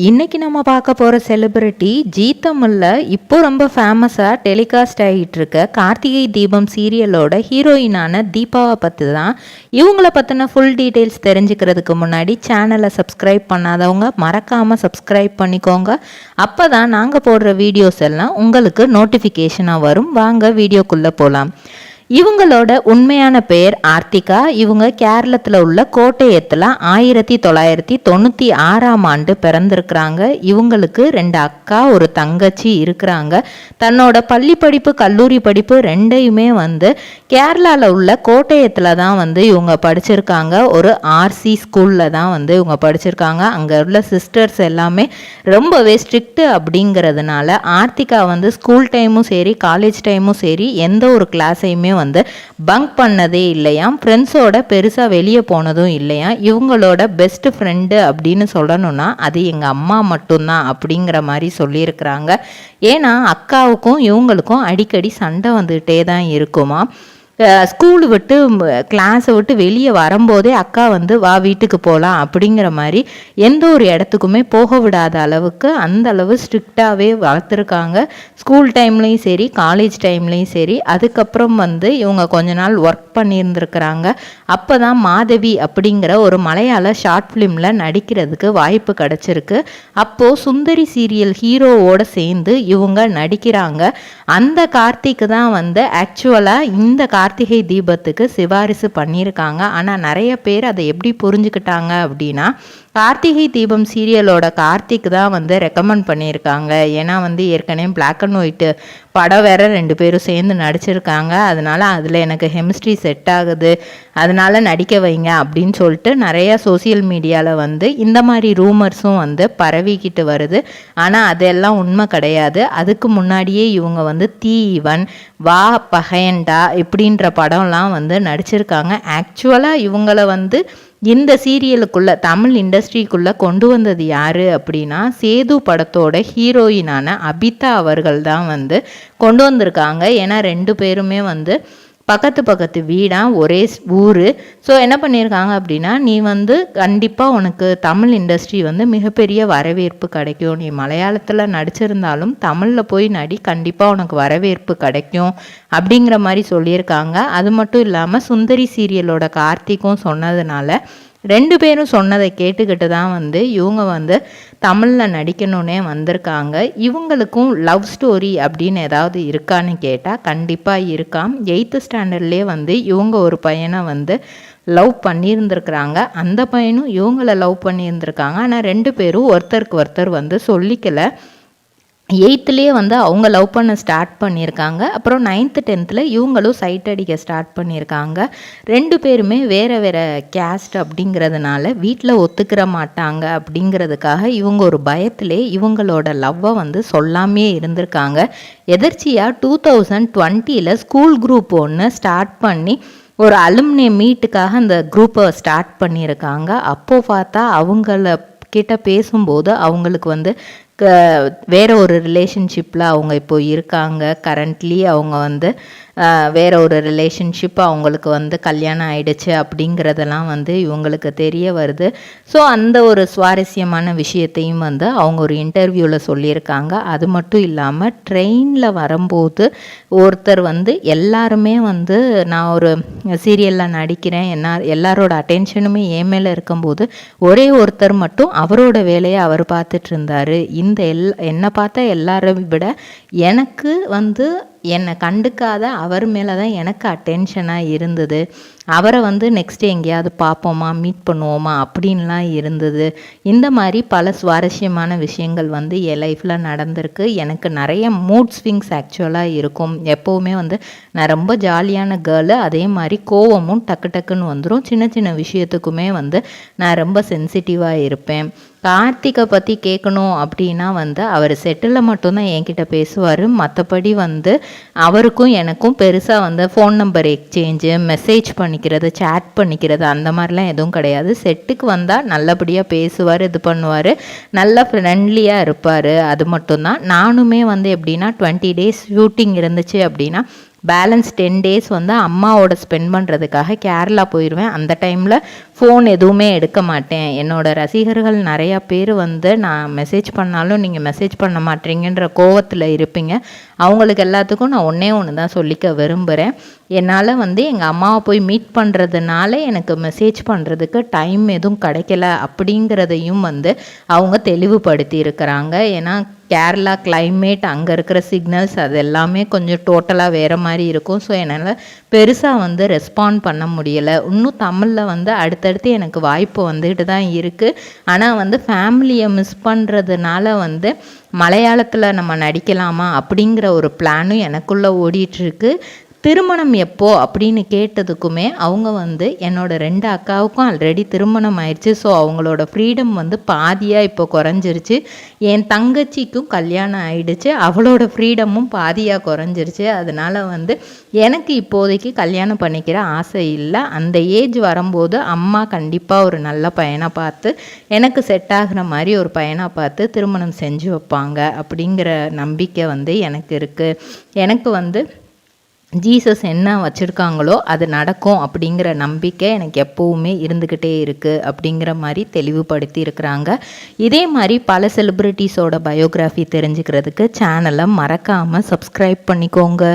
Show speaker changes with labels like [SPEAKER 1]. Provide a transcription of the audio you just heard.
[SPEAKER 1] இன்னைக்கு நம்ம பார்க்க போகிற செலிபிரிட்டி ஜீ தமிழில் இப்போ ரொம்ப ஃபேமஸாக டெலிகாஸ்ட் ஆகிட்டு இருக்க கார்த்திகை தீபம் சீரியலோட ஹீரோயினான தீபாவை பற்றி தான். இவங்கள பற்றின ஃபுல் டீட்டெயில்ஸ் தெரிஞ்சுக்கிறதுக்கு முன்னாடி சேனலை சப்ஸ்கிரைப் பண்ணாதவங்க மறக்காமல் சப்ஸ்கிரைப் பண்ணிக்கோங்க. அப்போ தான் நாங்கள் போடுற வீடியோஸ் எல்லாம் உங்களுக்கு நோட்டிஃபிகேஷனாக வரும். வாங்க வீடியோக்குள்ளே போகலாம். இவங்களோட உண்மையான பெயர் ஆர்த்திகா. இவங்க கேரளத்தில் உள்ள கோட்டயத்தில் 1996 பிறந்திருக்கிறாங்க. இவங்களுக்கு 2 அக்கா ஒரு தங்கச்சி இருக்கிறாங்க. தன்னோட பள்ளி படிப்பு கல்லூரி படிப்பு ரெண்டையுமே கேரளாவில் உள்ள கோட்டயத்தில் தான் இவங்க படிச்சிருக்காங்க. ஒரு ஆர்சி ஸ்கூலில் தான் இவங்க படிச்சிருக்காங்க. அங்கே உள்ள சிஸ்டர்ஸ் எல்லாமே ரொம்பவே ஸ்ட்ரிக்ட் அப்படிங்கிறதுனால ஆர்த்திகா ஸ்கூல் டைமும் சரி காலேஜ் டைமும் சரி எந்த ஒரு கிளாஸையுமே பங்க் பண்ணதே இல்லையாம். ஃப்ரெண்ட்ஸோட பெருசாக வெளியே போனதும் இல்லையாம். இவங்களோட பெஸ்ட் ஃப்ரெண்டு அப்படின்னு சொல்லணும்னா அது எங்கள் அம்மா மட்டும்தான் அப்படிங்கிற மாதிரி சொல்லியிருக்கிறாங்க. ஏன்னா அக்காவுக்கும் இவங்களுக்கும் அடிக்கடி சண்டை வந்துகிட்டே தான் இருக்குமா. ஸ்கூலு விட்டு கிளாஸை விட்டு வெளியே வரும்போதே அக்கா வா வீட்டுக்கு போகலாம் அப்படிங்கிற மாதிரி எந்த ஒரு இடத்துக்குமே போக விடாத அளவுக்கு அந்த அளவு ஸ்ட்ரிக்டாகவே வளர்த்துருக்காங்க. ஸ்கூல் டைம்லேயும் சரி காலேஜ் டைம்லேயும் சரி. அதுக்கப்புறம் இவங்க கொஞ்ச நாள் ஒர்க் பண்ணியிருந்துருக்கிறாங்க. அப்போ தான் மாதவி அப்படிங்கிற ஒரு மலையாள ஷார்ட் ஃபிலிமில் நடிக்கிறதுக்கு வாய்ப்பு கிடச்சிருக்கு. அப்போது சுந்தரி சீரியல் ஹீரோவோடு சேர்ந்து இவங்க நடிக்கிறாங்க. அந்த கார்த்திக்கு தான் ஆக்சுவலாக இந்த கார்த்திகை தீபத்துக்கு சிபாரிசு பண்ணியிருக்காங்க. ஆனால் நிறைய பேர் அதை எப்படி புரிஞ்சுக்கிட்டாங்க அப்படின்னா கார்த்திகை தீபம் சீரியலோட கார்த்திக் தான் ரெக்கமெண்ட் பண்ணியிருக்காங்க. ஏன்னா ஏற்கனவே பிளாக் அண்ட் ஒயிட்டு படம் வேற 2 பேரும் சேர்ந்து நடிச்சிருக்காங்க. அதனால அதில் எனக்கு கெமிஸ்ட்ரி செட் ஆகுது, அதனால நடிக்க வைங்க அப்படின்னு சொல்லிட்டு நிறைய சோசியல் மீடியாவில் இந்த மாதிரி ரூமர்ஸும் பரவிக்கிட்டு வருது. ஆனால் அதெல்லாம் உண்மை கிடையாது. அதுக்கு முன்னாடியே இவங்க தீவன் வா பகையண்டா இப்படின்ற படம்லாம் நடிச்சிருக்காங்க. ஆக்சுவலாக இவங்கள இந்த சீரியலுக்குள்ளே தமிழ் இண்டஸ்ட்ரிக்குள்ளே கொண்டு வந்தது யார் அப்படின்னா சேது படத்தோட ஹீரோயினான அபிதா அவர்கள் தான் கொண்டு வந்திருக்காங்க. ஏன்னா 2 பேருமே பக்கத்து வீடாக ஒரே ஊர். ஸோ என்ன பண்ணியிருக்காங்க அப்படின்னா நீ கண்டிப்பாக உனக்கு தமிழ் இண்டஸ்ட்ரி மிகப்பெரிய வரவேற்பு கிடைக்கும். நீ மலையாளத்தில் நடிச்சிருந்தாலும் தமிழில் போய் நடி, கண்டிப்பாக உனக்கு வரவேற்பு கிடைக்கும் அப்படிங்கிற மாதிரி சொல்லியிருக்காங்க. அது மட்டும் இல்லாமல் சுந்தரி சீரியலோட கார்த்திக்கும் சொன்னதுனால 2 பேரும் சொன்னதை கேட்டுக்கிட்டு தான் இவங்க தமிழில் நடிக்கணுன்னே வந்திருக்காங்க. இவங்களுக்கும் லவ் ஸ்டோரி அப்படின்னு ஏதாவது இருக்கான்னு கேட்டால் கண்டிப்பாக இருக்காம். 8th ஸ்டாண்டர்ட்லேயே இவங்க ஒரு பையனை லவ் பண்ணியிருந்துருக்குறாங்க. அந்த பையனும் இவங்களை லவ் பண்ணியிருந்திருக்காங்க. ஆனால் 2 பேரும் ஒருத்தருக்கு ஒருத்தர் சொல்லிக்கலை. 8th அவங்க லவ் பண்ண ஸ்டார்ட் பண்ணியிருக்காங்க. அப்புறம் 9th 10th இவங்களும் சைட் அடிக்க ஸ்டார்ட் பண்ணியிருக்காங்க. 2 பேருமே வேறு வேறு கேஸ்ட் அப்படிங்கிறதுனால வீட்டில் ஒத்துக்கிற மாட்டாங்க அப்படிங்கிறதுக்காக இவங்க ஒரு பயத்திலே இவங்களோட லவ்வை சொல்லாமே இருந்திருக்காங்க. எதர்ச்சியாக 2020 ஸ்கூல் குரூப் ஒன்று ஸ்டார்ட் பண்ணி ஒரு அலுமினி மீட்டுக்காக அந்த குரூப்பை ஸ்டார்ட் பண்ணியிருக்காங்க. அப்போது பார்த்தா அவங்கள கிட்ட பேசும்போது அவங்களுக்கு வேற ஒரு ரிலேஷன்ஷிப்பில் அவங்க இப்போ இருக்காங்க. கரண்ட்லி அவங்க வேற ஒரு ரிலேஷன்ஷிப் அவங்களுக்கு கல்யாணம் ஆயிடுச்சு அப்படிங்கிறதெல்லாம் இவங்களுக்கு தெரிய வருது. ஸோ அந்த ஒரு சுவாரஸ்யமான விஷயத்தையும் அவங்க ஒரு இன்டர்வியூவில் சொல்லியிருக்காங்க. அது மட்டும் இல்லாமல் ட்ரெயினில் வரும்போது ஒருத்தர் எல்லாருமே நான் ஒரு சீரியலில் நடிக்கிறேன், எல்லாரோட அட்டென்ஷனுமே என் மேலே இருக்கும்போது ஒரே ஒருத்தர் மட்டும் அவரோட வேலையை அவர் பார்த்துட்டு இருந்தார். என்னை பார்த்தா எல்லாரும் விட எனக்கு என்னை கண்டுக்காத அவர் மேலே தான் எனக்கு அட்டென்ஷனாக இருந்தது. அவரை நெக்ஸ்ட்டு எங்கேயாவது பார்ப்போமா மீட் பண்ணுவோமா அப்படின்லாம் இருந்தது. இந்த மாதிரி பல சுவாரஸ்யமான விஷயங்கள் என் லைஃப்பில் நடந்திருக்கு. எனக்கு நிறைய மூட் ஸ்விங்ஸ் ஆக்சுவலாக இருக்கும். எப்போவுமே நான் ரொம்ப ஜாலியான கேர்ளு. அதே மாதிரி கோவமும் டக்கு டக்குன்னு வந்துடும். சின்ன சின்ன விஷயத்துக்குமே நான் ரொம்ப சென்சிட்டிவாக இருப்பேன். கார்த்திகை பற்றி கேட்கணும் அப்படின்னா அவர் செட்டில் மட்டும்தான் என்கிட்ட பேசுவார். மற்றபடி அவருக்கும் எனக்கும் பெருசாக ஃபோன் நம்பர் எக்ஸ்சேஞ்சு, மெசேஜ் பண்ணிக்கிறது, சேட் பண்ணிக்கிறது அந்த மாதிரிலாம் எதுவும் கிடையாது. செட்டுக்கு வந்தால் நல்லபடியாக பேசுவார், இது பண்ணுவார், நல்லா ஃப்ரெண்ட்லியாக இருப்பார். அது மட்டும்தான். நானுமே எப்படின்னா 20 days ஷூட்டிங் இருந்துச்சு அப்படின்னா பேலன்ஸ் 10 days அம்மாவோட ஸ்பெண்ட் பண்ணுறதுக்காக கேரளா போயிடுவேன். அந்த டைமில் ஃபோன் எதுவுமே எடுக்க மாட்டேன். என்னோட ரசிகர்கள் நிறையா பேர் வந்து நான் மெசேஜ் பண்ணாலும் நீங்கள் மெசேஜ் பண்ண மாட்டீங்கன்ற கோவத்தில் இருப்பீங்க. அவங்களுக்கு எல்லாத்துக்கும் நான் ஒன்றே ஒன்று தான் சொல்லிக்க விரும்புகிறேன். என்னால் வந்து எங்கள் அம்மாவை போய் மீட் பண்ணுறதுனால எனக்கு மெசேஜ் பண்ணுறதுக்கு டைம் எதுவும் கிடைக்கல அப்படிங்கிறதையும் வந்து அவங்க தெளிவுபடுத்தி இருக்கிறாங்க. ஏன்னா கேரளா கிளைமேட், அங்கே இருக்கிற சிக்னல்ஸ் அது எல்லாமே கொஞ்சம் டோட்டலாக வேறு மாதிரி இருக்கும். ஸோ என்னால் பெருசாக வந்து ரெஸ்பாண்ட் பண்ண முடியலை. இன்னும் தமிழில் வந்து அடுத்தடுத்து எனக்கு வாய்ப்பு வந்துக்கிட்டு தான் இருக்குது. ஆனால் வந்து ஃபேமிலியை மிஸ் பண்ணுறதுனால வந்து மலையாளத்தில் நம்ம நடிக்கலாமா அப்படிங்கிற ஒரு பிளானும் எனக்குள்ளே ஓடிட்டுருக்கு. திருமணம் எப்போ அப்படின்னு கேட்டதுக்குமே அவங்க வந்து என்னோட 2 அக்காவுக்கும் ஆல்ரெடி திருமணம் ஆயிடுச்சு. ஸோ அவங்களோட ஃப்ரீடம் வந்து பாதியாக இப்போ குறைஞ்சிருச்சு. என் தங்கச்சிக்கும் கல்யாணம் ஆயிடுச்சு, அவளோட ஃப்ரீடமும் பாதியாக குறைஞ்சிருச்சு. அதனால் வந்து எனக்கு இப்போதைக்கு கல்யாணம் பண்ணிக்கிற ஆசை இல்லை. அந்த ஏஜ் வரும்போது அம்மா கண்டிப்பாக ஒரு நல்ல பையனை பார்த்து எனக்கு செட் ஆகிற மாதிரி ஒரு பையனை பார்த்து திருமணம் செஞ்சு வைப்பாங்க அப்படிங்கிற நம்பிக்கை வந்து எனக்கு இருக்குது. எனக்கு வந்து ஜீசஸ் என்ன வச்சுருக்காங்களோ அது நடக்கும் அப்படிங்கிற நம்பிக்கை எனக்கு எப்போவுமே இருந்துக்கிட்டே இருக்குது அப்படிங்கிற மாதிரி தெளிவுபடுத்தி இருக்கிறாங்க. இதே மாதிரி பல செலிப்ரிட்டிஸோட பயோகிராஃபி தெரிஞ்சுக்கிறதுக்கு சேனலை மறக்காமல் சப்ஸ்கிரைப் பண்ணிக்கோங்க.